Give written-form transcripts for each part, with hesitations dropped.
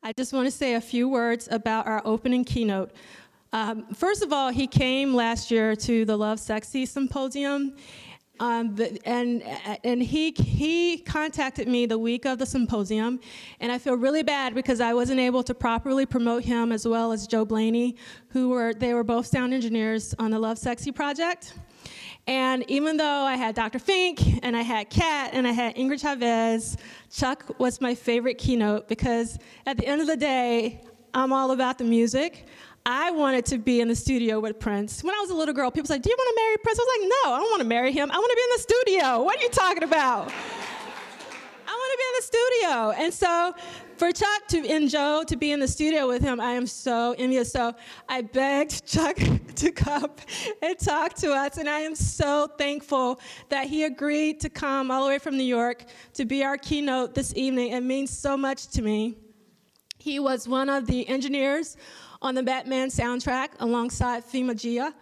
I just want to say a few words about our opening keynote. First of all, he came last year to the Love Sexy Symposium, and he contacted me the week of the symposium, and I feel really bad because I wasn't able to properly promote him as well as Joe Blaney, they were both sound engineers on the Love Sexy project. And even though I had Dr. Fink, and I had Kat, and I had Ingrid Chavez, Chuck was my favorite keynote because at the end of the day, I'm all about the music. I wanted to be in the studio with Prince. When I was a little girl, people said, "Do you want to marry Prince?" I was like, "No, I don't want to marry him. I want to be in the studio. What are you talking about? I want to be in the studio." And so for Chuck and Joe to be in the studio with him, I am so envious. So I begged Chuck to come and talk to us, and I am so thankful that he agreed to come all the way from New York to be our keynote this evening. It means so much to me. He was one of the engineers on the Batman soundtrack alongside Fema Gia.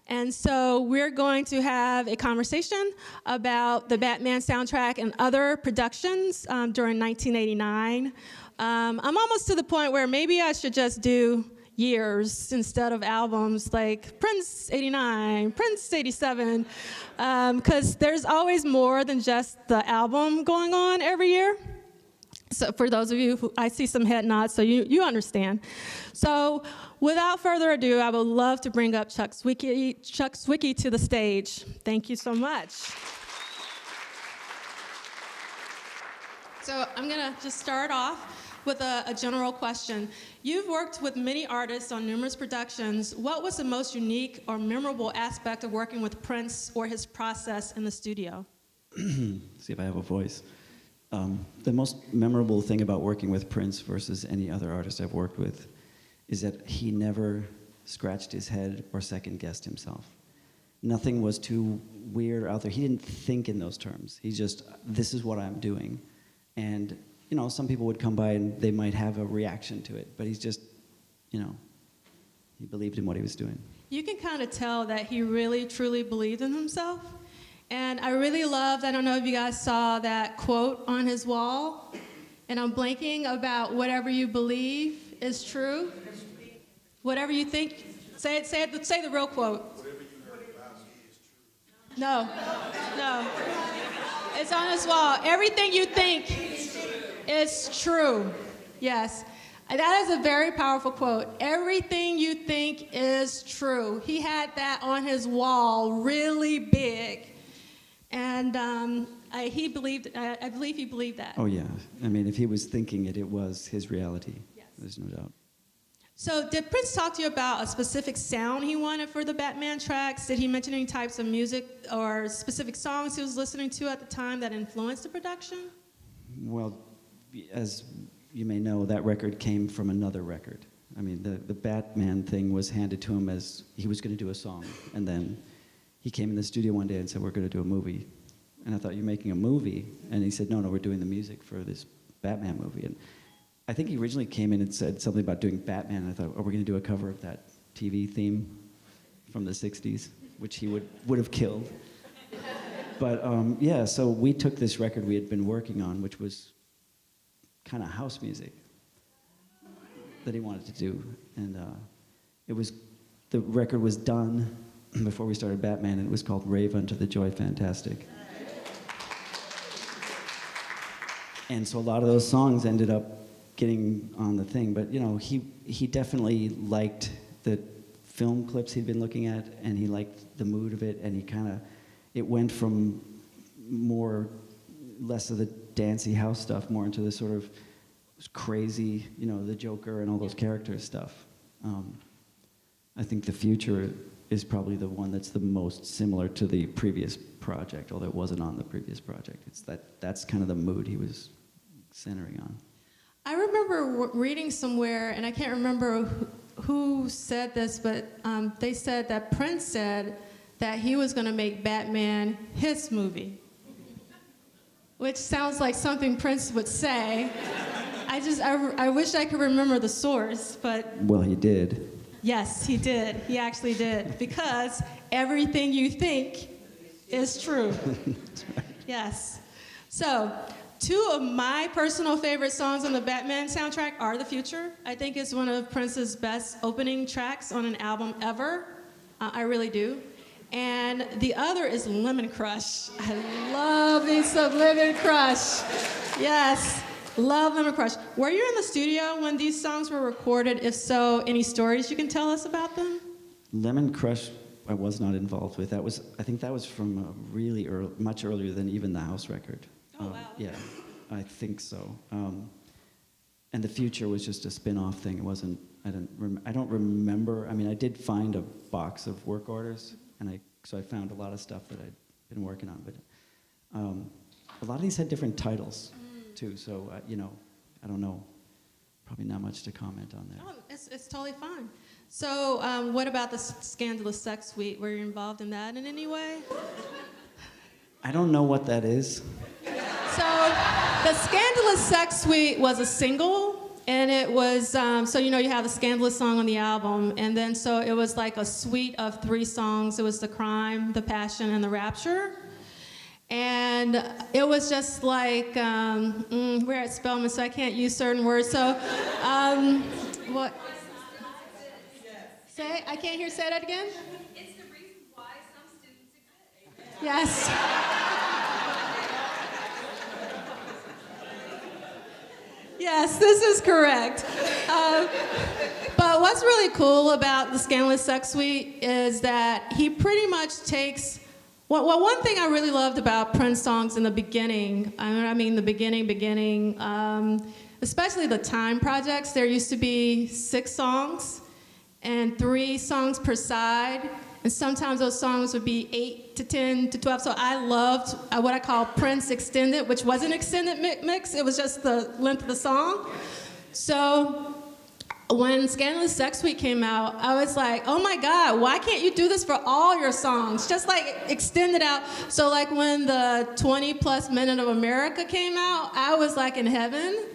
And so we're going to have a conversation about the Batman soundtrack and other productions during 1989. I'm almost to the point where maybe I should just do years instead of albums, like Prince 89, Prince 87, because there's always more than just the album going on every year. So for those of you I see some head nods, so you understand. So without further ado, I would love to bring up Chuck Zwicky to the stage. Thank you so much. So I'm gonna just start off with a general question. You've worked with many artists on numerous productions. What was the most unique or memorable aspect of working with Prince or his process in the studio? See if I have a voice. The most memorable thing about working with Prince versus any other artist I've worked with is that he never scratched his head or second-guessed himself. Nothing was too weird or out there. He didn't think in those terms. He just, this is what I'm doing. And, you know, some people would come by and they might have a reaction to it, but he's just, you know, he believed in what he was doing. You can kind of tell that he really, truly believed in himself. And I really loved, I don't know if you guys saw that quote on his wall, and I'm blanking about whatever you believe is true. Whatever you think, say the real quote. Whatever you heard about me is true. No. It's on his wall. Everything you think is true. Yes. That is a very powerful quote. Everything you think is true. He had that on his wall really big. And I believe he believed that. Oh, yeah. I mean, if he was thinking it, it was his reality. Yes. There's no doubt. So did Prince talk to you about a specific sound he wanted for the Batman tracks? Did he mention any types of music or specific songs he was listening to at the time that influenced the production? Well, as you may know, that record came from another record. I mean, the Batman thing was handed to him as he was going to do a song. And then he came in the studio one day and said, "We're going to do a movie." And I thought, "You're making a movie?" And he said, no, we're doing the music for this Batman movie. And I think he originally came in and said something about doing Batman. And I thought, we're going to do a cover of that TV theme from the 60s, which he would have killed. But yeah, so we took this record we had been working on, which was kind of house music that he wanted to do. And the record was done before we started Batman, and it was called Rave Unto the Joy Fantastic. And so a lot of those songs ended up getting on the thing, but you know, he definitely liked the film clips he'd been looking at, and he liked the mood of it, and it went from less of the dancey house stuff, more into the sort of crazy, you know, the Joker and all those characters stuff. I think the future is probably the one that's the most similar to the previous project, although it wasn't on the previous project. It's that's kind of the mood he was centering on. I remember reading somewhere, and I can't remember who said this, but they said that Prince said that he was going to make Batman his movie, which sounds like something Prince would say. I wish I could remember the source, but... Well, he did. Yes, he did. He actually did, because everything you think is true. That's right. Yes. So two of my personal favorite songs on the Batman soundtrack are The Future. I think it's one of Prince's best opening tracks on an album ever. I really do. And the other is Lemon Crush. I love me some Lemon Crush. Yes, love Lemon Crush. Were you in the studio when these songs were recorded? If so, any stories you can tell us about them? Lemon Crush, I was not involved with. I think that was from really early, much earlier than even the house record. Oh, wow. Yeah, I think so. And The Future was just a spin-off thing. It wasn't. I don't remember. I mean, I did find a box of work orders, and so I found a lot of stuff that I'd been working on. But a lot of these had different titles too. So I don't know. Probably not much to comment on there. Oh, it's totally fine. So, what about the Scandalous Sex Suite? Were you involved in that in any way? I don't know what that is. So, the Scandalous Sex Suite was a single, and it was, you have the Scandalous song on the album, and then so it was like a suite of 3 songs. It was the Crime, the Passion, and the Rapture. And it was just like, we're at Spelman, so I can't use certain words. So, what? Say, I can't hear, say that again? It's the reason why some students exist. Yes. Yes, this is correct. But what's really cool about the Scandalous Sex Suite is that he pretty much takes. Well, one thing I really loved about Prince songs in the beginning, the beginning, especially the Time projects, there used to be 6 songs and 3 songs per side. And sometimes those songs would be 8 to 10 to 12. So I loved what I call Prince Extended, which wasn't extended mix. It was just the length of the song. So when Scandalous Sex Suite came out, I was like, oh my God, why can't you do this for all your songs? Just like extend it out. So like when the 20 plus Minute of America came out, I was like in heaven.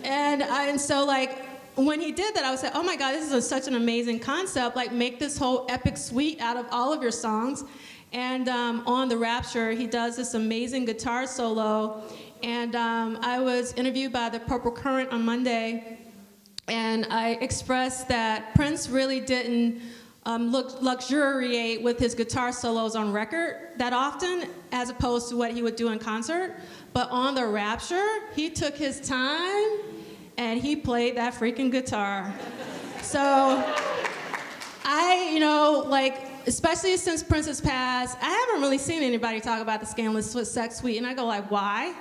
And so like, when he did that, I was like, oh my God, this is such an amazing concept. Like, make this whole epic suite out of all of your songs. And on The Rapture, he does this amazing guitar solo. And I was interviewed by the Purple Current on Monday, and I expressed that Prince really didn't luxuriate with his guitar solos on record that often, as opposed to what he would do in concert. But on The Rapture, he took his time, and he played that freaking guitar. So especially since Prince has passed, I haven't really seen anybody talk about the Scandalous Sex Suite, and I go like, why?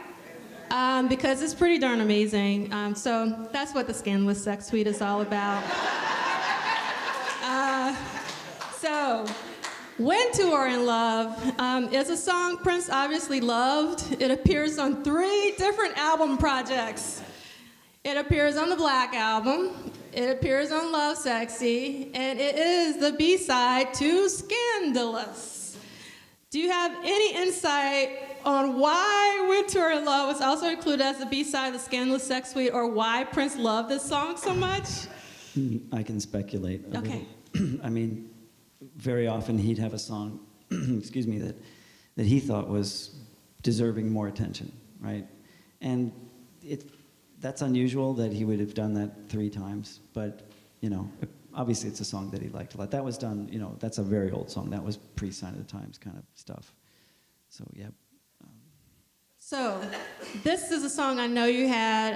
Because it's pretty darn amazing. So that's what the Scandalous Sex Suite is all about. So, When Two Are in Love is a song Prince obviously loved. It appears on 3 different album projects. It appears on the Black Album, it appears on Love Sexy, and it is the B-side to Scandalous. Do you have any insight on why When Two Are in Love was also included as the B-side of the Scandalous Sex Suite, or why Prince loved this song so much? I can speculate a Okay. little. I mean, very often he'd have a song, excuse me, that he thought was deserving more attention, right? And that's unusual that he would have done that 3 times, but, obviously it's a song that he liked a lot. That was done, that's a very old song. That was pre-Sign of the Times kind of stuff. So, yeah. So, this is a song I know you had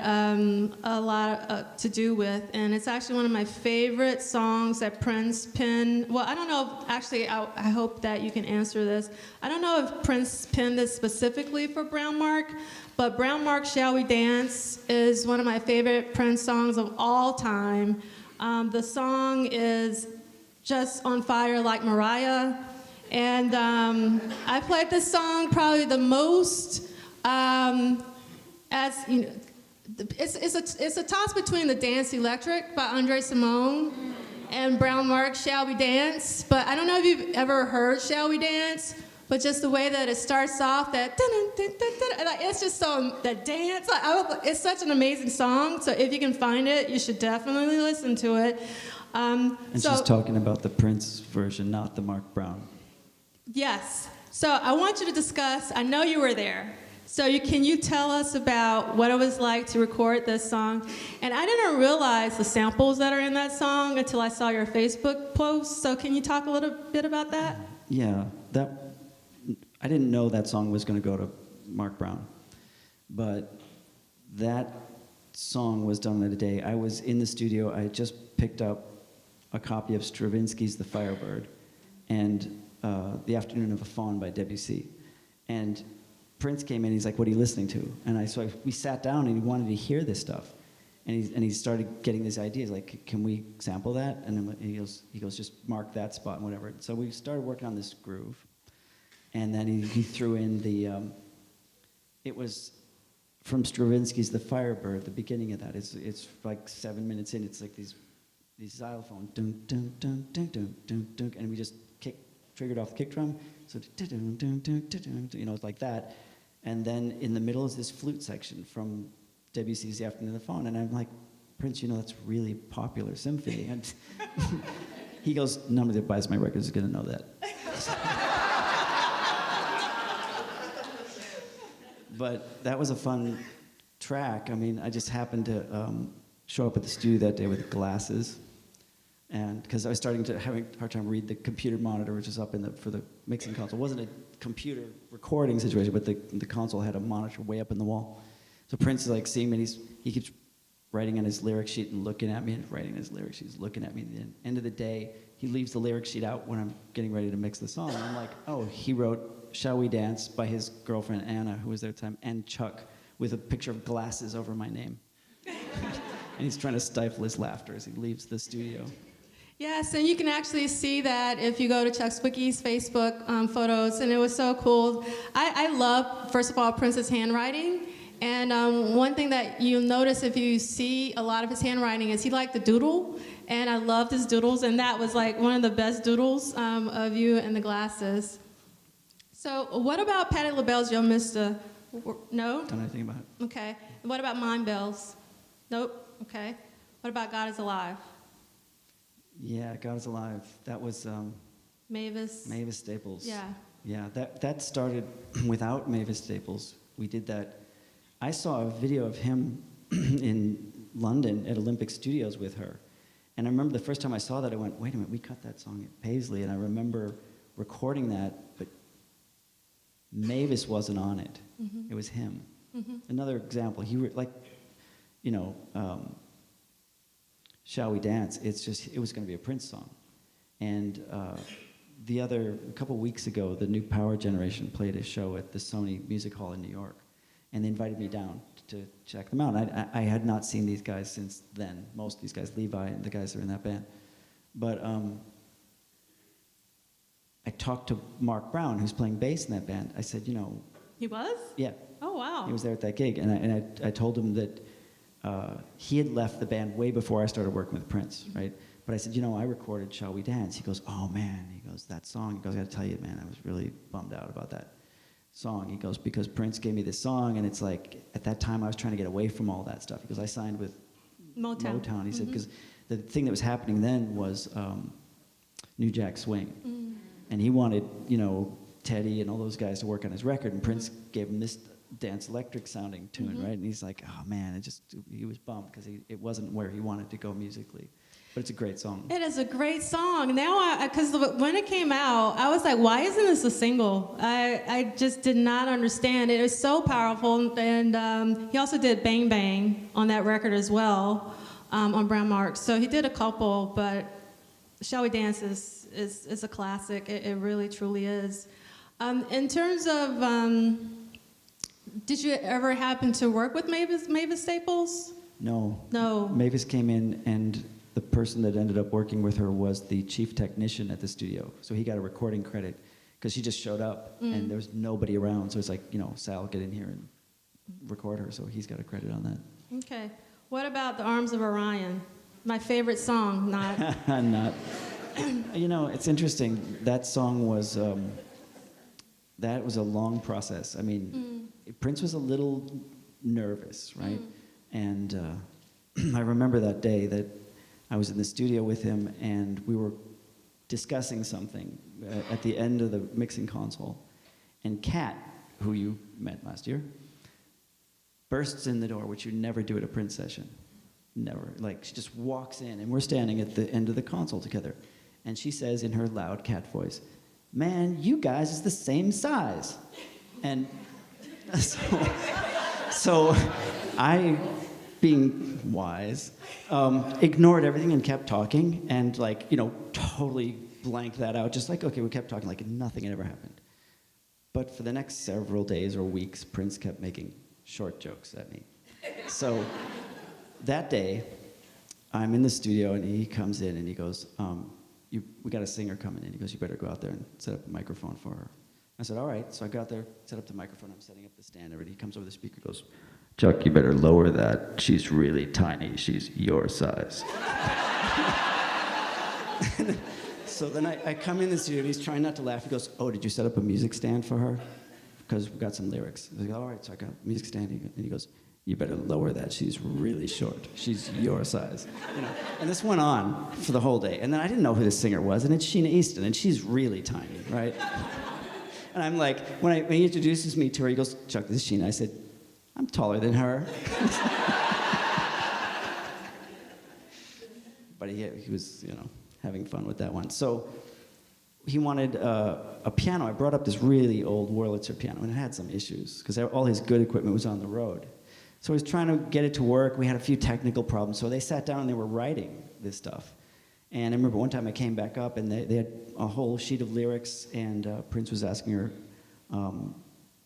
a lot to do with, and it's actually one of my favorite songs that Prince penned. Well, I don't know if, actually, I hope that you can answer this. I don't know if Prince penned this specifically for Brown Mark, but Brown Mark, Shall We Dance is one of my favorite Prince songs of all time. The song is just on fire like Mariah, and I played this song probably the most. It's a toss between the Dance Electric by Andre Simone and Brown Mark, Shall We Dance? But I don't know if you've ever heard Shall We Dance, but just the way that it starts off, that it's just so, that dance, it's such an amazing song. So if you can find it, you should definitely listen to it. And she's talking about the Prince version, not the Mark Brown. Yes. So I want you to discuss, I know you were there, So can you tell us about what it was like to record this song? And I didn't realize the samples that are in that song until I saw your Facebook post. So can you talk a little bit about that? Yeah, I didn't know that song was going to go to Mark Brown, but that song was done in a day. I was in the studio. I had just picked up a copy of Stravinsky's The Firebird and The Afternoon of a Faun by Debussy. And Prince came in, he's like, what are you listening to? And we sat down and he wanted to hear this stuff. And he started getting these ideas, like, can we sample that? And then he goes, just mark that spot and whatever. So we started working on this groove. And then he threw in it was from Stravinsky's The Firebird, the beginning of that. It's like 7 minutes in, it's like these xylophone, dun, dun, dun, dun, dun, dun, dun, and we just triggered off the kick drum, so dun, dun, dun, dun, dun, you know, it's like that. And then in the middle is this flute section from Debussy's The Afternoon of the Faun, and I'm like, Prince, you know, that's really popular symphony. And he goes, nobody that buys my records is gonna know that. But that was a fun track. I mean, I just happened to show up at the studio that day with glasses, and because I was starting to have a hard time read the computer monitor, which is up for the mixing console. It wasn't a computer recording situation, but the console had a monitor way up in the wall. So Prince is like seeing me, and he keeps writing on his lyric sheet and looking at me, and writing on his lyric sheet, he's looking at me. At the end of the day, he leaves the lyric sheet out when I'm getting ready to mix the song. And I'm like, oh, he wrote Shall We Dance by his girlfriend Anna, who was there at the time, and Chuck, with a picture of glasses over my name. And he's trying to stifle his laughter as he leaves the studio. Yes, and you can actually see that if you go to Chuck Zwicky's Facebook photos, and it was so cool. I love, first of all, Prince's handwriting, and one thing that you'll notice if you see a lot of his handwriting is he liked to doodle, and I loved his doodles, and that was like one of the best doodles of you and the glasses. So what about Patti LaBelle's Yo Mister? No? Don't know anything about it. Okay. And what about Mind Bells? Nope. Okay. What about God is Alive? Yeah, God is Alive. That was Mavis Staples. Yeah. Yeah, that started without Mavis Staples. We did that. I saw a video of him in London at Olympic Studios with her. And I remember the first time I saw that, I went, wait a minute, we cut that song at Paisley. And I remember recording that, but Mavis wasn't on it. Mm-hmm. It was him. Mm-hmm. Another example, Shall We Dance? It was going to be a Prince song. And a couple weeks ago, the New Power Generation played a show at the Sony Music Hall in New York. And they invited me down to check them out. I had not seen these guys since then. Most of these guys, Levi and the guys that are in that band. But I talked to Mark Brown, who's playing bass in that band. I said, He was? Yeah. Oh, wow. He was there at that gig. And I told him that he had left the band way before I started working with Prince, right? But I said, I recorded Shall We Dance? He goes, oh, man. He goes, that song. He goes, I got to tell you, man, I was really bummed out about that song. He goes, because Prince gave me this song, and it's like, at that time, I was trying to get away from all that stuff. He goes, I signed with Motown. He said, because the thing that was happening then was New Jack Swing. Mm. And he wanted, Teddy and all those guys to work on his record, and Prince gave him this Dance Electric sounding tune, right? And he's like, oh man, he was bummed because it wasn't where he wanted to go musically. But it's a great song. It is a great song. Now, because when it came out, I was like, why isn't this a single? I just did not understand. It was so powerful. And he also did Bang Bang on that record as well, on Brown Mark. So he did a couple, but Shall We Dance is a classic. It really, truly is. In terms of, did you ever happen to work with Mavis Staples? No. No. Mavis came in, and the person that ended up working with her was the chief technician at the studio. So he got a recording credit because she just showed up, and there was nobody around. So it's like, Sal, get in here and record her. So he's got a credit on that. Okay. What about the Arms of Orion? My favorite song, not. Not. It's interesting. That song was, that was a long process. I mean, Prince was a little nervous, right? And I remember that day that I was in the studio with him, and we were discussing something at the end of the mixing console. And Kat, who you met last year, bursts in the door, which you never do at a Prince session. Never. Like, she just walks in, and we're standing at the end of the console together. And she says in her loud cat voice, "Man, you guys is the same size." And so I, being wise, ignored everything and kept talking, and like, totally blanked that out. Just like, okay, we kept talking like nothing had ever happened. But for the next several days or weeks, Prince kept making short jokes at me. So that day, I'm in the studio, and he comes in, and he goes, we got a singer coming in. He goes, "You better go out there and set up a microphone for her." I said, "All right." So I go out there, set up the microphone. I'm setting up the stand. He comes over the speaker, goes, "Chuck, you better lower that. She's really tiny. She's your size." So then I come in the studio, and he's trying not to laugh. He goes, "Oh, did you set up a music stand for her? Because we got some lyrics." I was like, "All right." So I got a music stand, and he goes, "You better lower that. She's really short. She's your size." And this went on for the whole day. And then I didn't know who the singer was, and it's Sheena Easton, and she's really tiny, right? And I'm like, when he introduces me to her, he goes, "Chuck, this is Sheena." I said, "I'm taller than her." But he was, having fun with that one. So he wanted a piano. I brought up this really old Wurlitzer piano, and it had some issues because all his good equipment was on the road. So I was trying to get it to work. We had a few technical problems. So they sat down and they were writing this stuff. And I remember one time I came back up, and they had a whole sheet of lyrics, and Prince was asking her,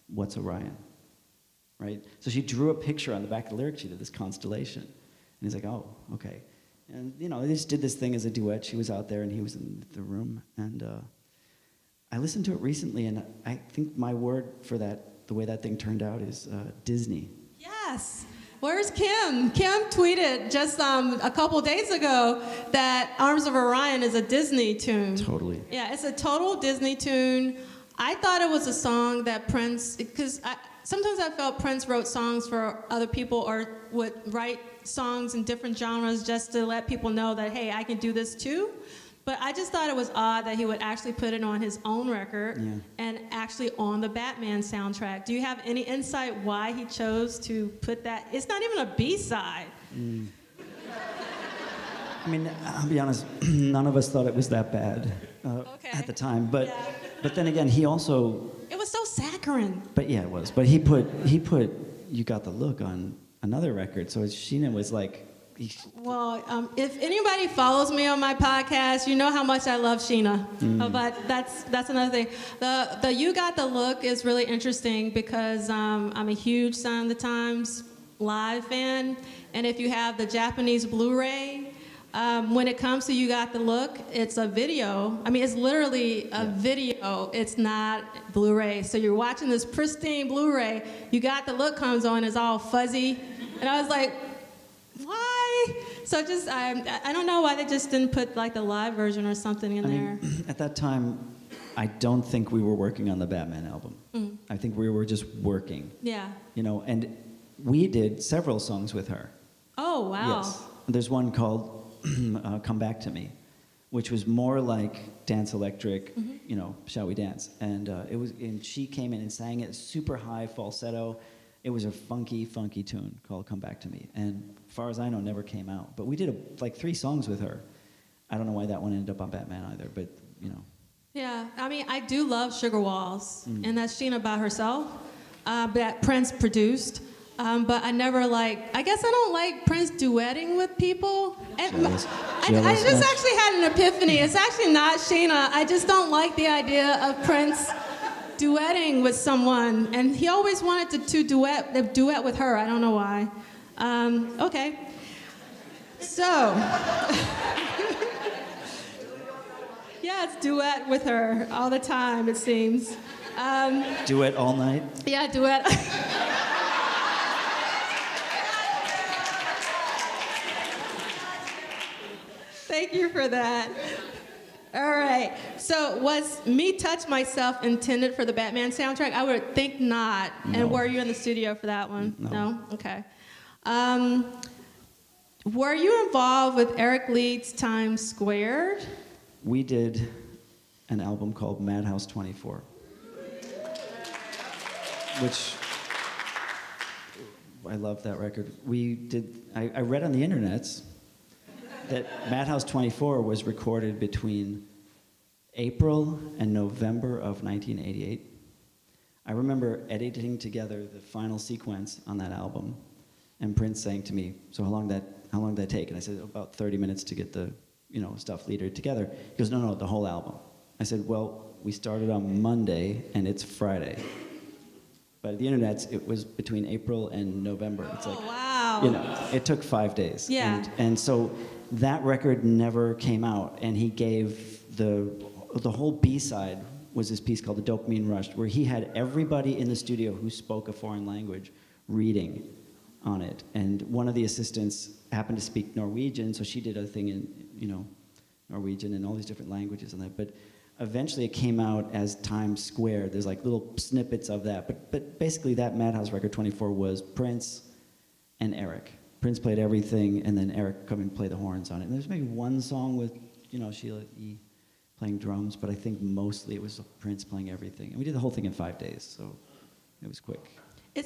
"What's Orion?" Right? So she drew a picture on the back of the lyric sheet of this constellation. And he's like, "Oh, okay." And, they just did this thing as a duet. She was out there, and he was in the room. And I listened to it recently, and I think my word for that, the way that thing turned out, is Disney. Yes. Where's Kim? Kim tweeted just a couple days ago that Arms of Orion is a Disney tune. Totally. Yeah, it's a total Disney tune. I thought it was a song that Prince, because sometimes I felt Prince wrote songs for other people or would write songs in different genres just to let people know that, hey, I can do this too. But I just thought it was odd that he would actually put it on his own record and actually on the Batman soundtrack. Do you have any insight why he chose to put that? It's not even a B-side. I mean, I'll be honest, none of us thought it was that bad at the time. But then again, he also... It was so saccharine. But yeah, it was. But he put You Got the Look on another record. So Sheena was like... Well, if anybody follows me on my podcast, you know how much I love Sheena. But that's another thing. The You Got the Look is really interesting because I'm a huge Sign of the Times live fan. And if you have the Japanese Blu-ray, when it comes to You Got the Look, it's a video. I mean, it's literally a video. It's not Blu-ray. So you're watching this pristine Blu-ray. You Got the Look comes on, it's all fuzzy. And I was like, why? So I don't know why they just didn't put like the live version or something in there. Mean, at that time, I don't think we were working on the Batman album. I think we were just working. Yeah. And we did several songs with her. Oh, wow. Yes. There's one called Come Back to Me, which was more like Dance Electric, Shall We Dance? And she came in and sang it super high falsetto. It was a funky, funky tune called Come Back to Me. And as far as I know, never came out. But we did like 3 songs with her. I don't know why that one ended up on Batman either, but, Yeah, I mean, I do love Sugar Walls, and that's Sheena by herself, that Prince produced. But I never I guess I don't like Prince duetting with people. And Jealous. I just actually had an epiphany. It's actually not Sheena. I just don't like the idea of Prince duetting with someone, and he always wanted to duet with her. I don't know why. Okay. So, yeah, it's duet with her all the time, it seems. Duet all night? Yeah, duet. Thank you for that. All right. So was Me Touch Myself intended for the Batman soundtrack? I would think not. No. And were you in the studio for that one? No. Okay. Were you involved with Eric Leeds' Times Squared? We did an album called Madhouse 24. which I love that record. I read on the internets that Madhouse 24 was recorded between April and November of 1988. I remember editing together the final sequence on that album, and Prince saying to me, "So how long did that take?" And I said, "About 30 minutes to get the stuff leadered together." He goes, "No, the whole album." I said, "Well, we started on Monday and it's Friday." But the internet, it was between April and November. It's like, wow. It took 5 days. Yeah. And so that record never came out, and he gave the whole B-side was this piece called The Dopamine Rush, where he had everybody in the studio who spoke a foreign language reading on it. And one of the assistants happened to speak Norwegian, so she did a thing in, Norwegian and all these different languages on that. But eventually it came out as Times Square. There's like little snippets of that. But basically that Madhouse record 24 was Prince and Eric. Prince played everything, and then Eric come and play the horns on it. And there's maybe one song with, Sheila E. playing drums, but I think mostly it was Prince playing everything. And we did the whole thing in 5 days, so it was quick.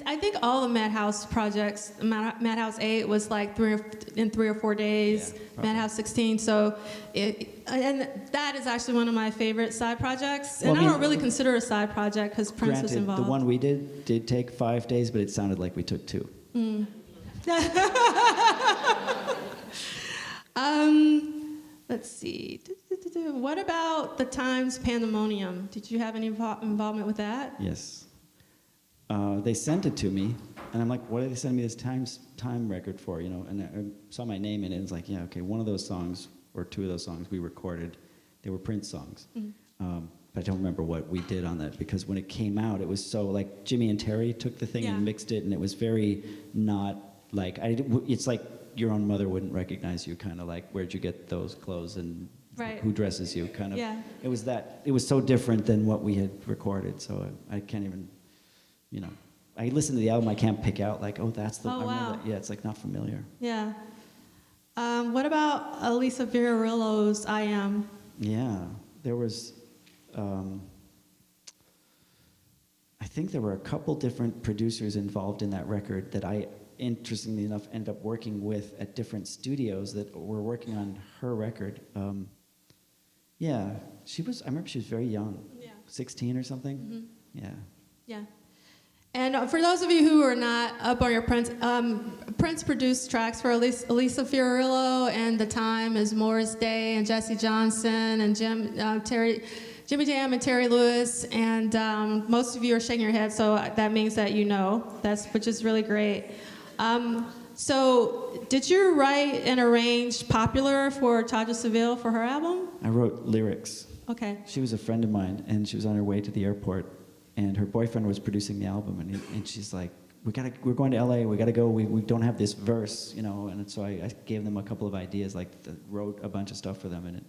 I think all the Madhouse projects, Madhouse 8 was like 3 or 4 days, Yeah, Madhouse 16, so and that is actually one of my favorite side projects. Well, And I mean, I don't really consider it a side project because Prince was Granted, involved. the one we did take 5 days, but it sounded like we took 2. Let's see. What about the Times Pandemonium? Did you have any involvement with that? Yes. They sent it to me, and I'm like, what did they send me this time record for, And I saw my name in it, and it's like, yeah, okay, one of those songs, or 2 of those songs we recorded, they were Prince songs. But I don't remember what we did on that, because when it came out, it was so, like, Jimmy and Terry took the thing and mixed it, and it was very not, like, it's like your own mother wouldn't recognize you, kind of like, where'd you get those clothes, and Right. who dresses you, kind of. Yeah. It was so different than what we had recorded, so I can't even, I listen to the album, I can't pick out, like, oh, that's the, Oh, I remember wow. that. Yeah, it's like not familiar. Yeah. What about Elisa Fiorillo's I Am? Yeah, there was, I think there were a couple different producers involved in that record that I, interestingly enough, ended up working with at different studios that were working on her record. Yeah, I remember she was very young, 16 or something. Mm-hmm. Yeah. Yeah. And for those of you who are not up on your Prince, Prince produced tracks for Elisa Fiorillo and The Time is Morris Day and Jesse Johnson and Jimmy Jam and Terry Lewis, and most of you are shaking your head, so that means that you know, which is really great. So did you write and arrange Popular for Taja Seville for her album? I wrote lyrics. Okay. She was a friend of mine, and she was on her way to the airport, and her boyfriend was producing the album, and she's like, we're going to LA, we gotta go, we don't have this verse, and so I gave them a couple of ideas, wrote a bunch of stuff for them, and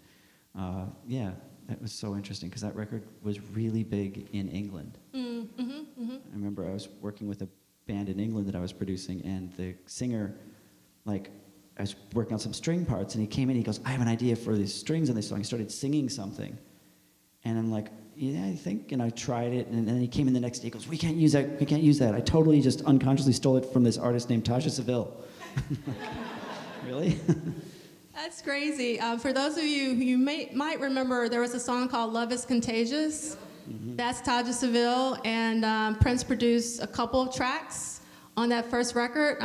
yeah, that was so interesting, because that record was really big in England. I remember I was working with a band in England that I was producing, and the singer, I was working on some string parts, and he came in, he goes, I have an idea for these strings on this song. He started singing something, and I'm like, yeah, I think, and I tried it, and then he came in the next day, he goes, we can't use that. I totally just unconsciously stole it from this artist named Taja Seville. Really? That's crazy. For those of you who might remember, there was a song called Love Is Contagious. Mm-hmm. That's Taja Seville, and Prince produced a couple of tracks on that first record,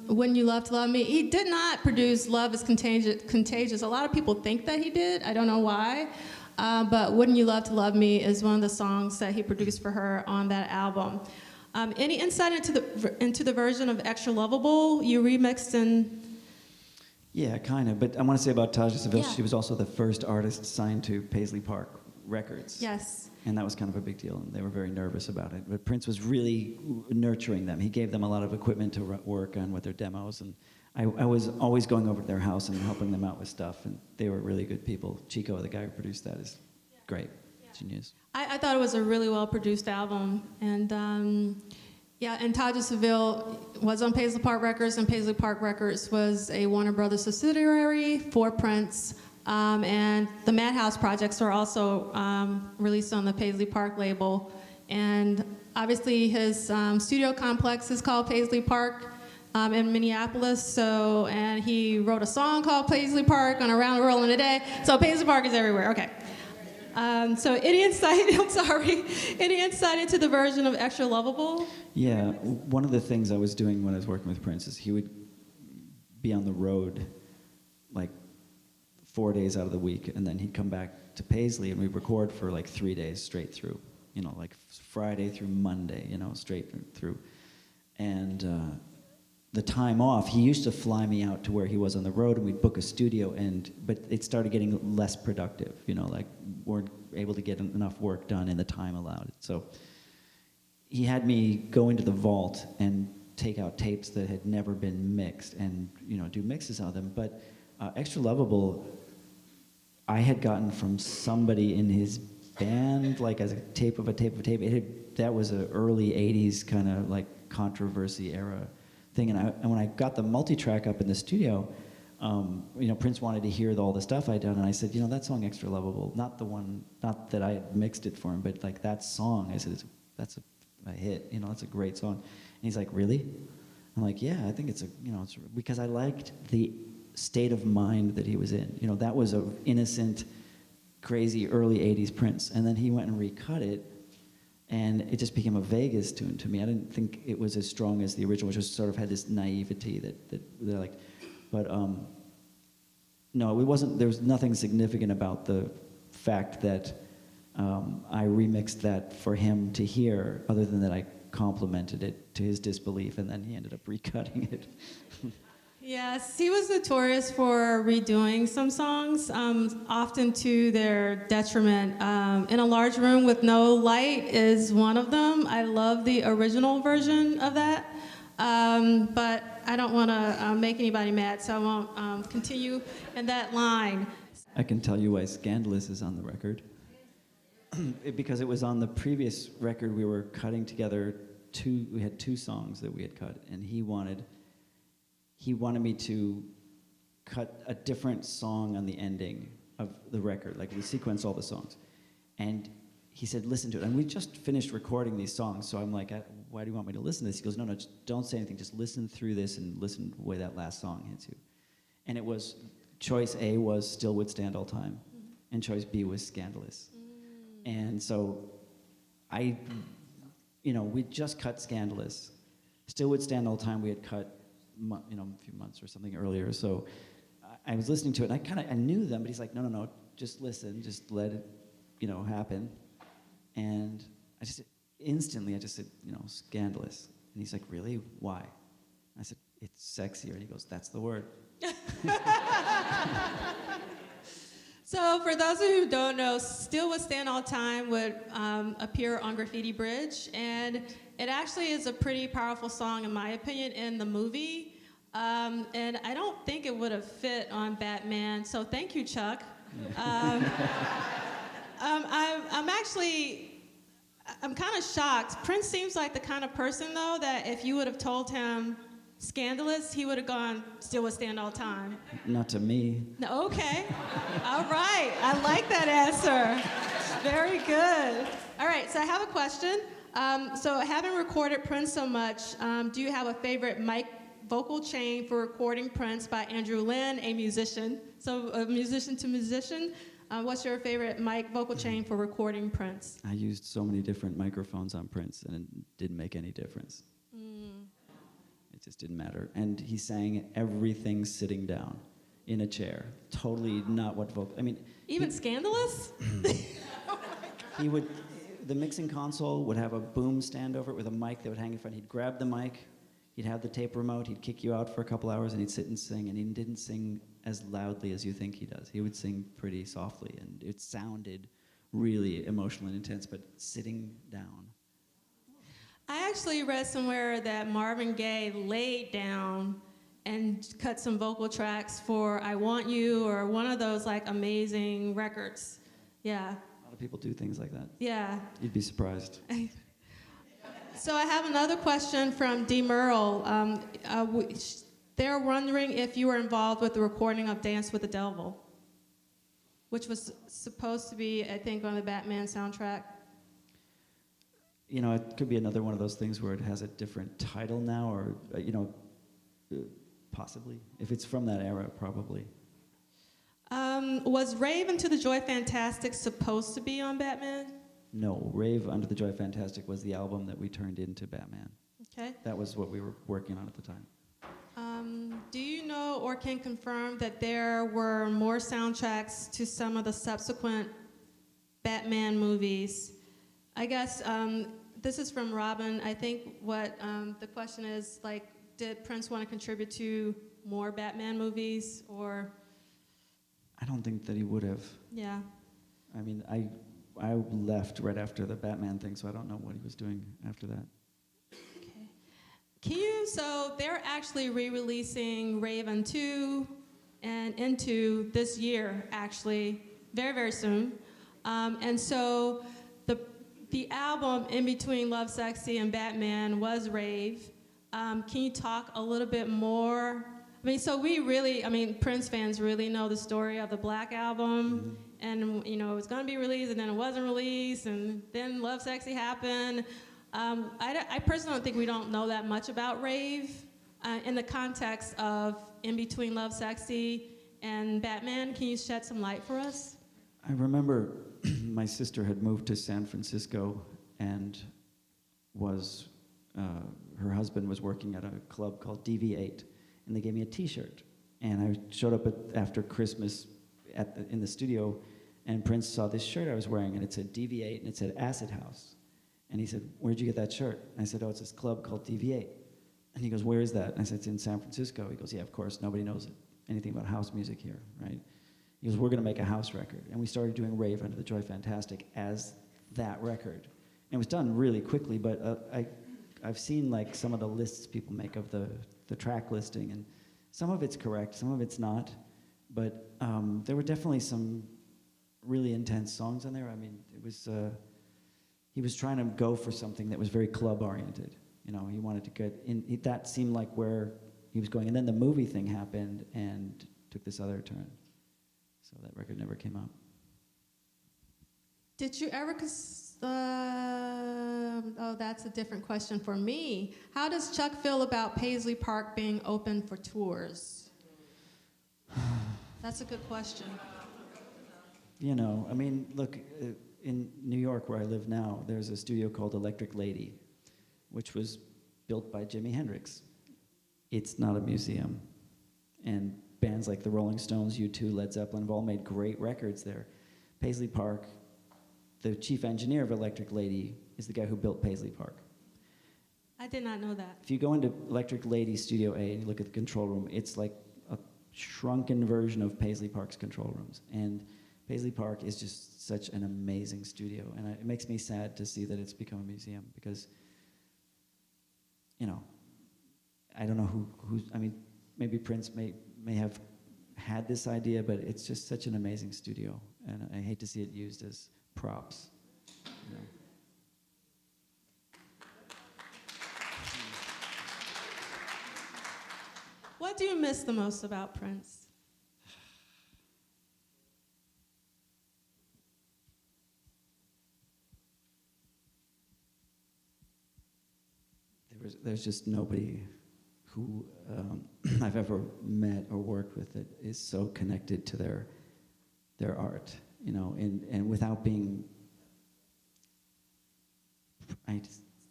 Wouldn't You Love to Love Me. He did not produce Love Is Contagious. A lot of people think that he did. I don't know why. But Wouldn't You Love to Love Me is one of the songs that he produced for her on that album. Any insight into the version of Extra Lovable you remixed and... Yeah, kind of. But I want to say about Taja Seville, Yeah. she was also the first artist signed to Paisley Park Records. Yes. And that was kind of a big deal, and they were very nervous about it. But Prince was really nurturing them. He gave them a lot of equipment to work on with their demos, and I was always going over to their house and helping them out with stuff, and they were really good people. Chico, the guy who produced that, is great. Genius. I thought it was a really well-produced album, and and Taja Seville was on Paisley Park Records, and Paisley Park Records was a Warner Brothers subsidiary for Prince, and the Madhouse projects are also released on the Paisley Park label, And obviously his studio complex is called Paisley Park in Minneapolis. So, and he wrote a song called Paisley Park on Around the World in a Day. So Paisley Park is everywhere, okay. So any insight, any insight into the version of Extra Lovable? Yeah, one of the things I was doing when I was working with Prince is he would be on the road like 4 days out of the week, and then he'd come back to Paisley and we'd record for like 3 days straight through, you know, like Friday through Monday, you know, straight through. And the time off, he used to fly me out to where he was on the road, and we'd book a studio, but it started getting less productive, you know, like weren't able to get enough work done in the time allowed. So he had me go into the vault and take out tapes that had never been mixed and, you know, do mixes of them. But Extra Lovable, I had gotten from somebody in his band, like as a tape of a tape of a tape. That was an early 80s kind of like controversy era thing. And when I got the multi-track up in the studio, you know, Prince wanted to hear all the stuff I'd done, and I said, you know, that song Extra Lovable, not that I had mixed it for him, but like that song, I said, that's a hit, you know, that's a great song. And he's like, really? I'm like, yeah, I think it's because I liked the state of mind that he was in. You know, that was a innocent, crazy early 80s Prince. And then he went and recut it, and it just became a Vegas tune to me. I didn't think it was as strong as the original, which just sort of had this naivety that they're like, but no, it wasn't. There was nothing significant about the fact that I remixed that for him to hear, other than that I complimented it to his disbelief, and then he ended up recutting it. Yes, he was notorious for redoing some songs, often to their detriment. In a Large Room with No Light is one of them. I love the original version of that, but I don't want to make anybody mad, so I won't continue in that line. I can tell you why Scandalous is on the record. Because it was on the previous record we were cutting together. We had two songs that we had cut, and he wanted me to cut a different song on the ending of the record, like we sequence all the songs. And he said, listen to it. And we just finished recording these songs, so I'm like, why do you want me to listen to this? He goes, no, just don't say anything, just listen through this and listen to the way that last song hits you. And it was, choice A was Still Would Stand All Time, and choice B was Scandalous. And so we just cut Scandalous. Still Would Stand All Time we had cut a few months or something earlier. So I was listening to it, and I knew them, but he's like, no, just listen, just let it, happen. And I just said, Scandalous. And he's like, really? Why? I said, it's sexier. And he goes, that's the word. So for those of you who don't know, Still Would Stand All Time would appear on Graffiti Bridge, and it actually is a pretty powerful song, in my opinion, in the movie. And I don't think it would have fit on Batman, so thank you, Chuck. I'm kind of shocked. Prince seems like the kind of person, though, that if you would have told him Scandalous, he would have gone, Still Would Stand All Time. Not to me. No, okay. All right. I like that answer. Very good. All right, so I have a question. So having recorded Prince so much, do you have a favorite mic vocal chain for recording Prince by Andrew Lynn, a musician? So a musician to musician. What's your favorite mic vocal chain for recording Prince? I used so many different microphones on Prince, and it didn't make any difference. It just didn't matter. And he sang everything sitting down in a chair. Totally not what vocal. Even Scandalous? The mixing console would have a boom stand over it with a mic that would hang in front. He'd grab the mic, he'd have the tape remote, he'd kick you out for a couple hours, and he'd sit and sing. And he didn't sing as loudly as you think he does. He would sing pretty softly, and it sounded really emotional and intense, but sitting down. I actually read somewhere that Marvin Gaye laid down and cut some vocal tracks for I Want You or one of those like amazing records. Yeah. A lot of people do things like that. Yeah. You'd be surprised. So I have another question from Dee Merle. They're wondering if you were involved with the recording of Dance with the Devil, which was supposed to be, I think, on the Batman soundtrack. you know, it could be another one of those things where it has a different title now, or you know, possibly. If it's from that era, probably. Was Rave Into the Joy Fantastic supposed to be on Batman? No, Rave Under the Joy Fantastic was the album that we turned into Batman. Okay. That was what we were working on at the time. Do you know or can confirm that there were more soundtracks to some of the subsequent Batman movies? I guess this is from Robin. I think what the question is, like, did Prince want to contribute to more Batman movies, or? I don't think that he would have. Yeah. I mean, I left right after the Batman thing, so I don't know what he was doing after that. Okay. So they're actually re-releasing Raven 2 and Into this year, actually, very, very soon. And so the album in between Love Sexy and Batman was Rave. Can you talk a little bit more? I mean, so Prince fans really know the story of the Black Album, and you know, it was gonna be released, and then it wasn't released, and then Love Sexy happened. I personally don't think we don't know that much about Rave in the context of in between Love Sexy and Batman. Can you shed some light for us? I remember my sister had moved to San Francisco and her husband was working at a club called DV8, and they gave me a T-shirt. And I showed up after Christmas in the studio, and Prince saw this shirt I was wearing, and it said DV8, and it said Acid House. And he said, "Where'd you get that shirt?" And I said, "Oh, it's this club called DV8. And he goes, "Where is that?" And I said, "It's in San Francisco." He goes, "Yeah, of course, nobody knows anything about house music here, right?" He goes, "We're going to make a house record." And we started doing Rave Under the Joy Fantastic as that record. And it was done really quickly, but I've seen like some of the lists people make of the track listing, and some of it's correct, some of it's not. But there were definitely some really intense songs on there. I mean, it was... he was trying to go for something that was very club-oriented. You know, he wanted to get in. That seemed like where he was going. And then the movie thing happened and took this other turn. So that record never came out. Did you ever, that's a different question for me. How does Chuck feel about Paisley Park being open for tours? That's a good question. You know, I mean, look, in New York, where I live now, there's a studio called Electric Lady, which was built by Jimi Hendrix. It's not a museum. And bands like the Rolling Stones, U2, Led Zeppelin have all made great records there. Paisley Park, the chief engineer of Electric Lady is the guy who built Paisley Park. I did not know that. If you go into Electric Lady Studio A and you look at the control room, it's like a shrunken version of Paisley Park's control rooms. And Paisley Park is just such an amazing studio, and it makes me sad to see that it's become a museum because, you know, I don't know who's. I mean, maybe Prince may have had this idea, but it's just such an amazing studio, and I hate to see it used as props. You know. What do you miss the most about Prince? There's just nobody who I've ever met or worked with that is so connected to their art, you know, and without being,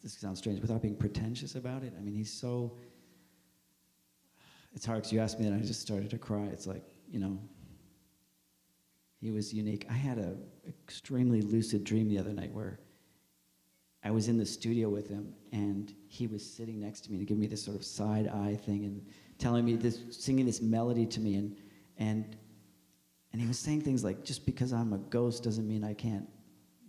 this sounds strange, without being pretentious about it. I mean, he's so, it's hard because you asked me and I just started to cry. It's like, you know, he was unique. I had an extremely lucid dream the other night where I was in the studio with him, and he was sitting next to me to give me this sort of side eye thing and telling me this, singing this melody to me, and he was saying things like, "Just because I'm a ghost doesn't mean I can't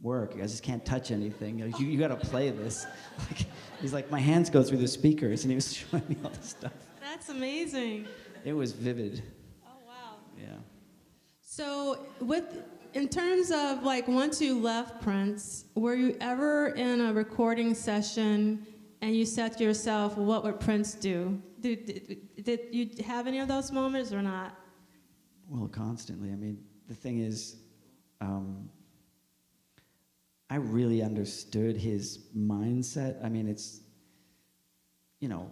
work. I just can't touch anything. You got to play this." Like, he's like, "My hands go through the speakers," and he was showing me all this stuff. That's amazing. It was vivid. Oh, wow. Yeah. So in terms of, like, once you left Prince, were you ever in a recording session and you said to yourself, what would Prince do? Did you have any of those moments or not? Well, constantly. I mean, the thing is, I really understood his mindset. I mean, it's, you know,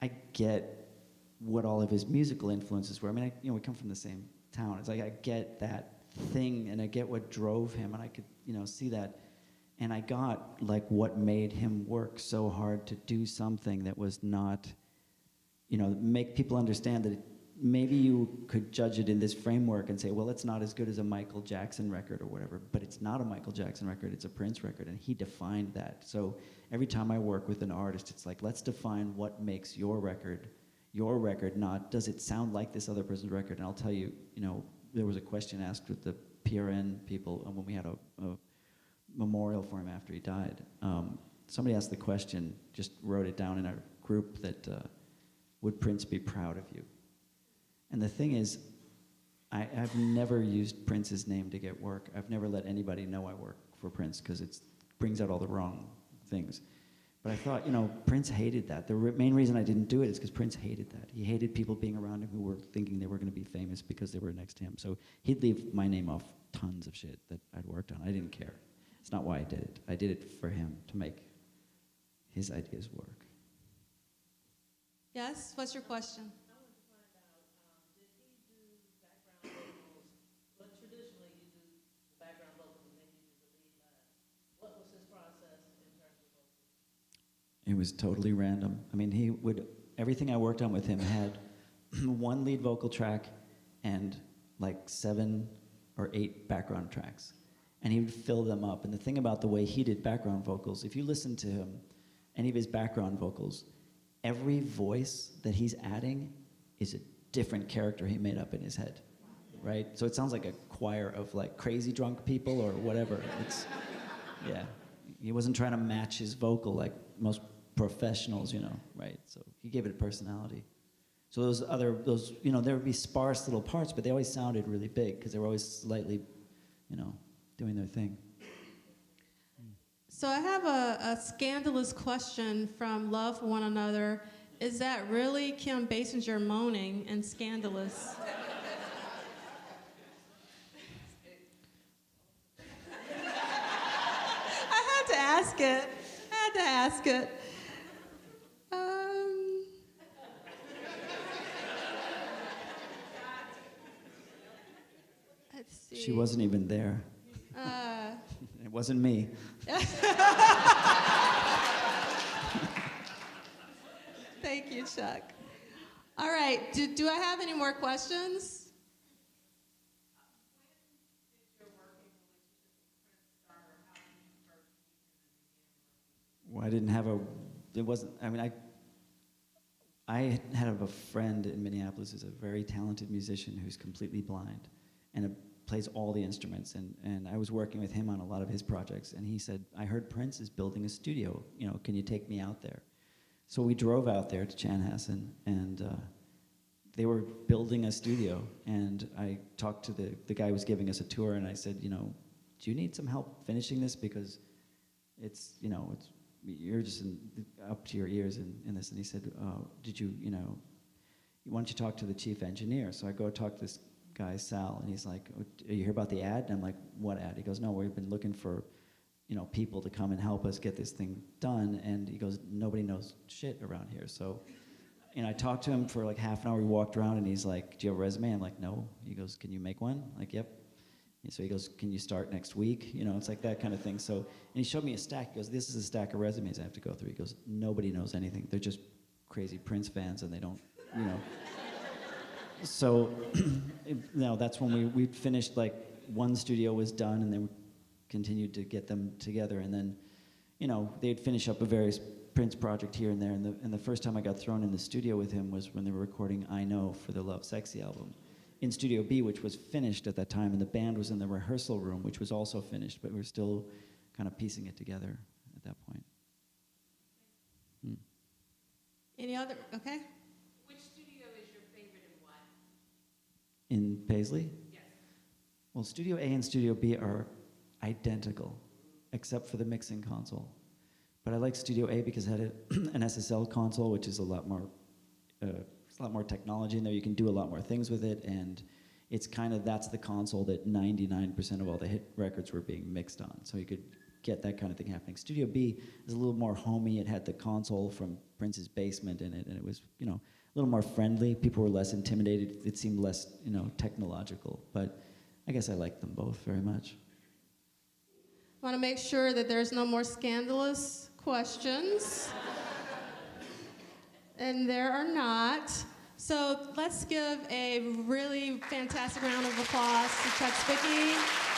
I get what all of his musical influences were. I mean, we come from the same town. It's like I get that thing, and I get what drove him, and I could, see that. And I got, like, what made him work so hard to do something that was not, make people understand that maybe you could judge it in this framework and say, well, it's not as good as a Michael Jackson record or whatever, but it's not a Michael Jackson record, it's a Prince record, and he defined that. So every time I work with an artist, it's like, let's define what makes your record, not, does it sound like this other person's record? And I'll tell you, there was a question asked with the PRN people when we had a memorial for him after he died. Somebody asked the question, just wrote it down in our group, that would Prince be proud of you? And the thing is, I've never used Prince's name to get work. I've never let anybody know I work for Prince because it brings out all the wrong things. But I thought, Prince hated that. The main reason I didn't do it is because Prince hated that. He hated people being around him who were thinking they were going to be famous because they were next to him. So he'd leave my name off tons of shit that I'd worked on. I didn't care. It's not why I did it. I did it for him, to make his ideas work. Yes, what's your question? It was totally random. I mean, everything I worked on with him had one lead vocal track and like 7 or 8 background tracks. And he would fill them up. And the thing about the way he did background vocals, if you listen to him, any of his background vocals, every voice that he's adding is a different character he made up in his head, right? So it sounds like a choir of like crazy drunk people or whatever. Yeah. He wasn't trying to match his vocal like most professionals, right? So he gave it a personality. So there would be sparse little parts, but they always sounded really big because they were always slightly, doing their thing. So I have a scandalous question from Love for One Another. Is that really Kim Basinger moaning and scandalous? I had to ask it. Let's see. She wasn't even there. It wasn't me. Thank you, Chuck. All right, do I have any more questions? Well, I didn't have I had a friend in Minneapolis who's a very talented musician who's completely blind and plays all the instruments. And I was working with him on a lot of his projects. And he said, I heard Prince is building a studio. Can you take me out there? So we drove out there to Chanhassen, and they were building a studio. And I talked to the guy who was giving us a tour, and I said, do you need some help finishing this? Because you're just up to your ears in this. And he said, why don't you talk to the chief engineer? So I go talk to this guy, Sal, and he's like, you hear about the ad? And I'm like, what ad? He goes, no, we've been looking for, people to come and help us get this thing done. And he goes, nobody knows shit around here. So, I talked to him for like half an hour. We walked around, and he's like, do you have a resume? I'm like, no. He goes, can you make one? I'm like, yep. And so he goes, can you start next week? It's like that kind of thing. So, and he showed me a stack. He goes, this is a stack of resumes I have to go through. He goes, nobody knows anything. They're just crazy Prince fans, and they don't, So, that's when we'd finished, like, one studio was done, and then we continued to get them together. And then, they'd finish up a various Prince project here and there. And the first time I got thrown in the studio with him was when they were recording I Know for the Love Sexy album in Studio B, which was finished at that time, and the band was in the rehearsal room, which was also finished, but we were still kind of piecing it together at that point. Any other? Okay. Which studio is your favorite and why? In Paisley? Yes. Well, Studio A and Studio B are identical, except for the mixing console. But I like Studio A because it had an SSL console, which is a lot more technology in there. You can do a lot more things with it, and it's kind of, that's the console that 99% of all the hit records were being mixed on. So you could get that kind of thing happening. Studio B is a little more homey. It had the console from Prince's basement in it, and it was, you know, a little more friendly. People were less intimidated. It seemed less, you know, technological. But I guess I liked them both very much. I want to make sure that there's no more scandalous questions. And there are not. So let's give a really fantastic round of applause to Chuck Zwicky.